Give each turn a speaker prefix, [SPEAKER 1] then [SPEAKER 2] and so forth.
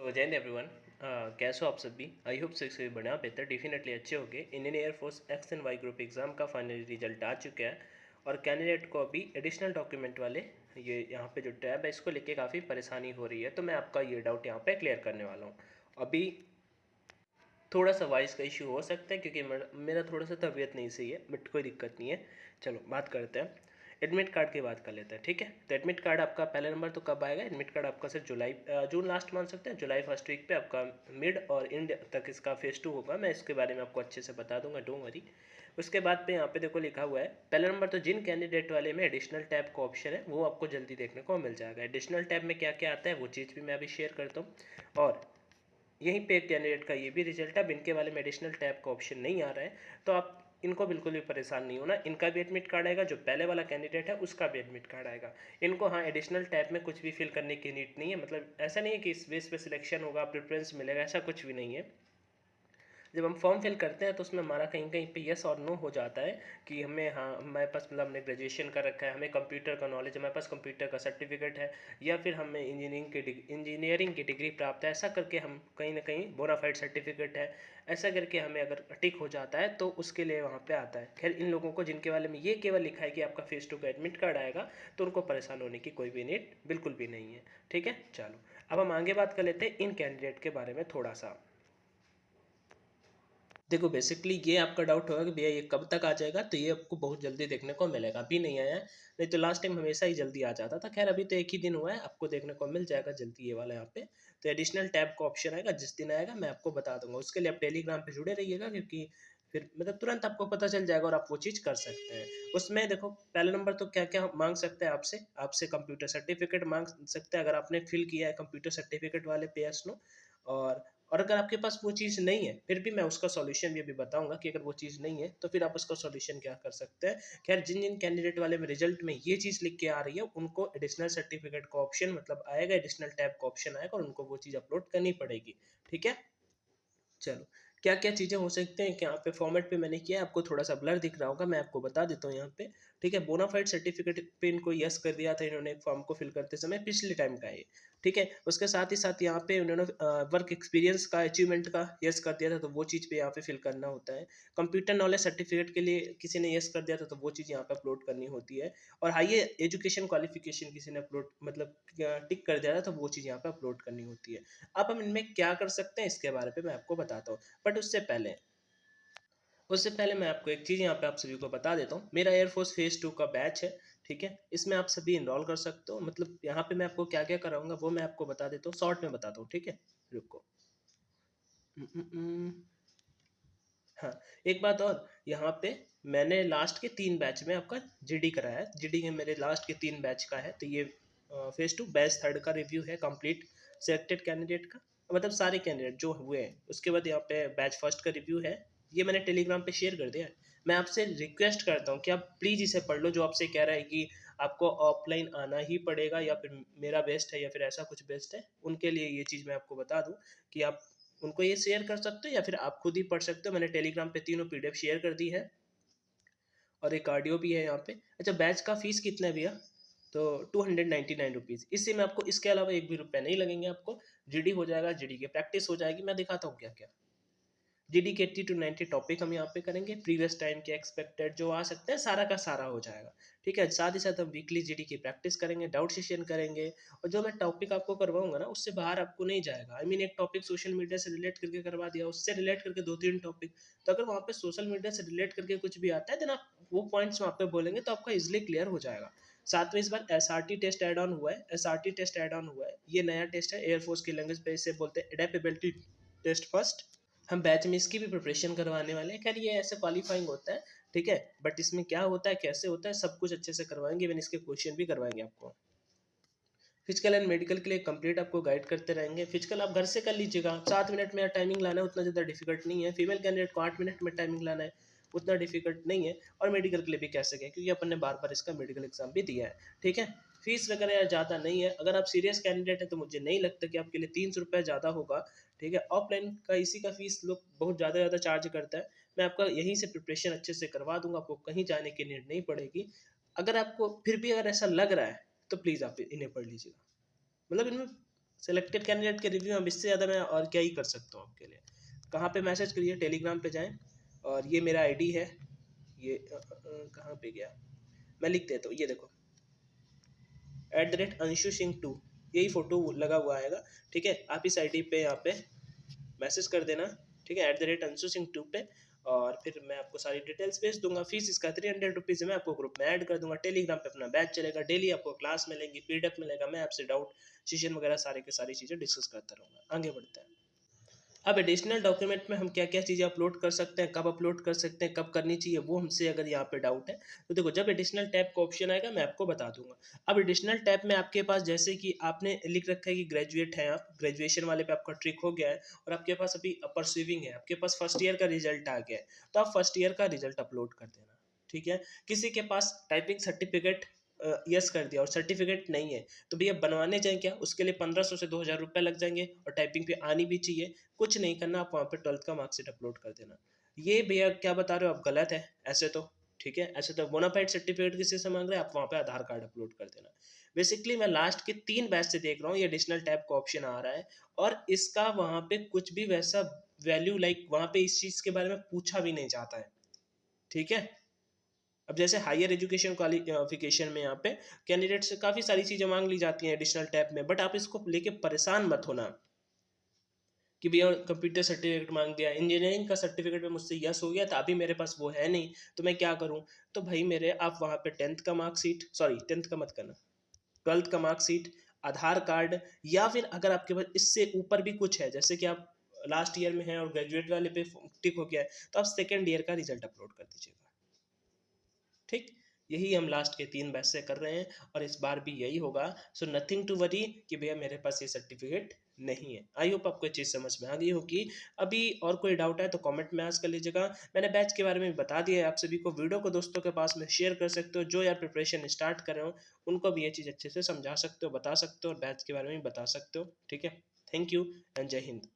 [SPEAKER 1] तो जय हिंद एवरीवन। कैसे हो आप सभी? आई होप से बढ़िया बेहतर डेफिनेटली अच्छे होंगे। Indian air force X and Y group exam का फाइनली रिजल्ट आ चुका है और कैंडिडेट को अभी एडिशनल डॉक्यूमेंट वाले ये यहाँ पे जो टैब है इसको लेके काफ़ी परेशानी हो रही है, तो मैं आपका ये डाउट यहाँ पे क्लियर करने वाला हूँ। अभी थोड़ा सा वॉइस का इशू हो सकता है क्योंकि मेरा थोड़ा सा तबीयत नहीं सही है, बट कोई दिक्कत नहीं है। चलो बात करते हैं, एडमिट कार्ड की बात कर लेते हैं। ठीक है, तो एडमिट कार्ड आपका पहला नंबर तो कब आएगा? एडमिट कार्ड आपका सर जून लास्ट मान सकते हैं, जुलाई फर्स्ट वीक पे आपका मिड और एंड तक इसका फेज 2 होगा। मैं इसके बारे में आपको अच्छे से बता दूंगा, डोंट वरी। उसके बाद पे यहाँ पे देखो लिखा हुआ है पहला नंबर, तो जिन कैंडिडेट वाले में एडिशनल टैब का ऑप्शन है वो आपको जल्दी देखने को मिल जाएगा। एडिशनल टैब में क्या क्या आता है वो चीज़ भी मैं अभी शेयर करता हूँ। और यहीं पे एक कैंडिडेट का ये भी रिजल्ट है, इनके वाले में एडिशनल टैब का ऑप्शन नहीं आ रहा है, तो आप इनको बिल्कुल भी परेशान नहीं होना। इनका भी एडमिट कार्ड आएगा, जो पहले वाला कैंडिडेट है उसका भी एडमिट कार्ड आएगा। इनको हाँ एडिशनल टैब में कुछ भी फिल करने की नीड नहीं है, मतलब ऐसा नहीं है कि इस बेस पे सिलेक्शन होगा, प्रेफरेंस मिलेगा, ऐसा कुछ भी नहीं है। जब हम फॉर्म फिल करते हैं तो उसमें हमारा कहीं कहीं पे यस और नो हो जाता है कि हमें, हाँ हमारे पास मतलब हमने ग्रेजुएशन कर रखा है, हमें कंप्यूटर का नॉलेज, हमारे पास कंप्यूटर का सर्टिफिकेट है, या फिर हमें इंजीनियरिंग की डिग्री प्राप्त है, ऐसा करके हम कहीं ना कहीं बोनाफाइड सर्टिफिकेट है, ऐसा करके हमें अगर टिक हो जाता है तो उसके लिए वहाँ पे आता है। खैर इन लोगों को जिनके वाले में ये केवल लिखा है कि आपका फेज 2 का एडमिट कार्ड आएगा, तो उनको परेशान होने की कोई भी नीड बिल्कुल भी नहीं है। ठीक है, चलो अब हम आगे बात कर लेते हैं इन कैंडिडेट के बारे में थोड़ा सा। देखो बेसिकली ये आपका डाउट होगा कि भैया ये कब तक आ जाएगा, तो ये आपको बहुत जल्दी देखने को मिलेगा। अभी नहीं आया है, नहीं तो लास्ट टाइम हमेशा ही जल्दी आ जाता था। खैर अभी तो एक ही दिन हुआ है, आपको देखने को मिल जाएगा जल्दी ये वाला यहाँ पे। तो एडिशनल टैब का ऑप्शन आएगा, जिस दिन आएगा मैं आपको बता दूंगा। उसके लिए आप टेलीग्राम पे जुड़े रहिएगा, क्योंकि फिर मतलब तुरंत आपको पता चल जाएगा और आप वो चीज़ कर सकते हैं। उसमें देखो पहला नंबर तो क्या क्या मांग सकते हैं आपसे, आपसे कंप्यूटर सर्टिफिकेट मांग सकते हैं अगर आपने फिल किया है कंप्यूटर सर्टिफिकेट वाले पे, यस नो। और और अगर आपके पास वो चीज़ नहीं है, फिर भी मैं उसका सॉल्यूशन भी अभी बताऊंगा कि अगर वो चीज़ नहीं है तो फिर आप उसका सॉल्यूशन क्या कर सकते हैं। खैर जिन जिन कैंडिडेट वाले में रिजल्ट में ये चीज़ लिख के आ रही है उनको एडिशनल सर्टिफिकेट का ऑप्शन मतलब आएगा, एडिशनल टैब का ऑप्शन आएगा और उनको वो चीज़ अपलोड करनी पड़ेगी। ठीक है, चलो क्या क्या चीज़ें हो सकते हैं कि यहाँ पे फॉर्मेट पे मैंने किया है, आपको थोड़ा सा ब्लर दिख रहा होगा, मैं आपको बता देता हूँ यहाँ पे। ठीक है, बोनाफाइड सर्टिफिकेट पे इनको यस कर दिया था इन्होंने फॉर्म को फिल करते समय, पिछले टाइम का है ये। ठीक है, उसके साथ ही साथ यहाँ पे उन्होंने वर्क एक्सपीरियंस का, अचीवमेंट का यस कर दिया था, तो वो चीज़ पे यहाँ पे फिल करना होता है। कंप्यूटर नॉलेज सर्टिफिकेट के लिए किसी ने यस कर दिया था, तो वो चीज़ यहाँ पे अपलोड करनी होती है। और हाईयर एजुकेशन क्वालिफिकेशन किसी ने अपलोड मतलब टिक कर दिया था, तो वो चीज़ यहाँ पे अपलोड करनी होती है। अब हम इनमें क्या कर सकते हैं इसके बारे में मैं आपको बताता हूँ, बट उससे पहले मैं आपको एक चीज़ यहाँ पे आप सभी को बता देता हूँ। मेरा एयरफोर्स फेज 2 का बैच है, ठीक है, इसमें आप सभी इनरोल कर सकते हो। मतलब यहाँ पे मैं आपको क्या क्या कराऊंगा वो मैं आपको बता देता हूँ, शॉर्ट में बताता हूँ। ठीक है, रुको। उम, उम, उम, हाँ, एक बात और, यहाँ पे मैंने लास्ट के 3 बैच में आपका जीडी कराया है। जीडी के मेरे लास्ट के 3 बैच का है, तो ये फेज 2 बैच थर्ड का रिव्यू है कंप्लीट सिलेक्टेड कैंडिडेट का, मतलब सारे कैंडिडेट जो हुए हैं। उसके बाद यहाँ पे बैच फर्स्ट का रिव्यू है, ये मैंने टेलीग्राम पे शेयर कर दिया है। मैं आपसे रिक्वेस्ट करता हूँ कि आप प्लीज़ इसे पढ़ लो, जो आपसे कह रहा है कि आपको ऑफलाइन आना ही पड़ेगा या फिर मेरा बेस्ट है या फिर ऐसा कुछ बेस्ट है, उनके लिए ये चीज़ मैं आपको बता दूँ कि आप उनको ये शेयर कर सकते हो या फिर आप खुद ही पढ़ सकते हो। मैंने टेलीग्राम पे तीनों पीडीएफ शेयर कर दी है और एक ऑडियो भी है यहाँ पे। अच्छा, बैच का फीस कितना है भैया? तो 299 रुपीज़। इससे मैं आपको इसके अलावा एक भी रुपया नहीं लगेंगे आपको। जीडी हो जाएगा, जीडी की प्रैक्टिस हो जाएगी। मैं दिखाता हूँ क्या क्या। जीडी के 80 to 90 टॉपिक हम यहाँ पे करेंगे, प्रीवियस टाइम के एक्सपेक्टेड जो आ सकते हैं सारा का सारा हो जाएगा। ठीक है, साथ ही साथ हम वीकली जीडी की प्रैक्टिस करेंगे, डाउट सेशन करेंगे। और जो मैं टॉपिक आपको करवाऊंगा ना उससे बाहर आपको नहीं जाएगा। आई मीन एक टॉपिक सोशल मीडिया से रिलेट करके करवा दिया, उससे रिलेट करके 2-3 टॉपिक। तो अगर वहाँ पे सोशल मीडिया से रिलेट करके कुछ भी आता है देन आप वो पॉइंट्स वहाँ पे बोलेंगे तो आपका इजिली क्लियर हो जाएगा। साथ में इस बार S R T test add on हुआ है, S R T test add on हुआ है। ये नया टेस्ट है, एयरफोर्स की लैंग्वेज पे इसे बोलते हैं एडेप्टेबिलिटी टेस्ट फर्स्ट। हम बैच में इसकी भी प्रिपरेशन करवाने वाले हैं। खैर ये ऐसे क्वालिफाइंग होता है, ठीक है, बट इसमें क्या होता है, कैसे होता है, सब कुछ अच्छे से करवाएंगे, इवन इसके क्वेश्चन भी करवाएंगे आपको। फिजिकल एंड मेडिकल के लिए कंप्लीट आपको गाइड करते रहेंगे। फिजिकल आप घर से कर लीजिएगा, 7 मिनट में टाइमिंग लाना है, उतना ज़्यादा डिफिकल्ट नहीं है। फीमेल कैंडिडेट को 8 मिनट में टाइमिंग लाना है, उतना डिफिकल्ट नहीं है। और मेडिकल के लिए भी कह सकें क्योंकि अपन ने बार बार इसका मेडिकल एग्जाम भी दिया है। ठीक है, फीस वगैरह यार ज़्यादा नहीं है। अगर आप सीरियस कैंडिडेट है तो मुझे नहीं लगता कि आपके लिए 300 रुपये ज़्यादा होगा। ठीक है, ऑफलाइन का इसी का फीस लोग बहुत ज़्यादा चार्ज करता है। मैं आपका यहीं से प्रिपरेशन अच्छे से करवा दूंगा, आपको कहीं जाने की नीड नहीं पड़ेगी। अगर आपको फिर भी अगर ऐसा लग रहा है तो प्लीज़ आप इन्हें पढ़ लीजिएगा। मतलब इनमें सिलेक्टेड कैंडिडेट के रिव्यू हम इससे ज़्यादा मैं और क्या ही कर सकता हूँ आपके लिए। कहाँ पे मैसेज करिए, टेलीग्राम पे जाएं और ये मेरा आईडी है, ये कहाँ पे गया, मैं लिख देता हूँ, ये देखो @अंशु सिंह 2 यही फ़ोटो लगा हुआ आएगा, ठीक है। आप इस आईडी पे यहाँ पे मैसेज कर देना, ठीक है, @अंशु सिंह 2 पे, और फिर मैं आपको सारी डिटेल्स भेज दूंगा। फीस इसका 300 रुपीज़ है, मैं आपको ग्रुप में ऐड कर दूंगा। टेलीग्राम पे अपना बैच चलेगा, डेली आपको क्लास मिलेंगी, पीडीएफ मिलेगा, मैं आपसे डाउट सेशन वगैरह सारे के सारी चीज़ें डिस्कस करता रहूँगा। आगे बढ़ते हैं। अब एडिशनल डॉक्यूमेंट में हम क्या क्या चीज़ें अपलोड कर सकते हैं, कब अपलोड कर सकते हैं, कब करनी चाहिए, वो हमसे अगर यहाँ पे डाउट है तो देखो, जब एडिशनल टैब का ऑप्शन आएगा मैं आपको बता दूंगा। अब एडिशनल टैब में आपके पास जैसे कि आपने लिख रखा है कि ग्रेजुएट हैं आप, ग्रेजुएशन वाले पे आपका ट्रिक हो गया है और आपके पास अभी परसिविंग है, आपके पास फर्स्ट ईयर का रिजल्ट आ गया है, तो आप फर्स्ट ईयर का रिजल्ट अपलोड कर देना, ठीक है। किसी के पास टाइपिंग सर्टिफिकेट यस कर दिया और सर्टिफिकेट नहीं है, तो भैया बनवाने जाएं क्या, उसके लिए 1500 से 2000 रुपये लग जाएंगे और टाइपिंग पे आनी भी चाहिए। कुछ नहीं करना, आप वहाँ पे 12th का मार्कशीट अपलोड कर देना। ये भैया क्या बता रहे हो आप, गलत है ऐसे तो, ठीक है। ऐसे तो बोनाफाइड सर्टिफिकेट किसी से मांग रहे हैं, आप वहाँ पे आधार कार्ड अपलोड कर देना। बेसिकली मैं लास्ट के 3 बैच से देख रहा हूँ ये एडिशनल टैब का ऑप्शन आ रहा है, और इसका वहाँ पे कुछ भी वैसा वैल्यू लाइक वहाँ पे इस चीज़ के बारे में पूछा भी नहीं जाता है, ठीक है। अब जैसे हायर एजुकेशन क्वालिफिकेशन में यहाँ पे कैंडिडेट से काफ़ी सारी चीज़ें मांग ली जाती हैं एडिशनल टैब में, बट आप इसको लेके परेशान मत होना कि भैया कंप्यूटर सर्टिफिकेट मांग दिया, इंजीनियरिंग का सर्टिफिकेट में मुझसे यस हो गया था, अभी मेरे पास वो है नहीं, तो मैं क्या करूँ। तो भाई मेरे, आप वहाँ पे 10th का मार्कशीट, सॉरी 10th का मत करना, 12th का मार्कशीट, आधार कार्ड, या फिर अगर आपके पास इससे ऊपर भी कुछ है, जैसे कि आप लास्ट ईयर में हैं और ग्रेजुएट वाले पे टिक हो गया है, तो आप सेकेंड ईयर का रिजल्ट अपलोड कर दीजिएगा, ठीक। यही हम लास्ट के 3 बैच से कर रहे हैं और इस बार भी यही होगा। सो नथिंग टू वरी कि भैया मेरे पास ये सर्टिफिकेट नहीं है। आई होप आपको ये चीज़ समझ में आ गई होगी। अभी और कोई डाउट है तो कमेंट में आज कर लीजिएगा। मैंने बैच के बारे में भी बता दिया है आप सभी को, वीडियो को दोस्तों के पास में शेयर कर सकते हो, जो यार प्रिपरेशन स्टार्ट कर रहे हो उनको भी ये चीज़ अच्छे से समझा सकते हो, बता सकते हो और बैच के बारे में भी बता सकते हो, ठीक है। थैंक यू एंड जय हिंद।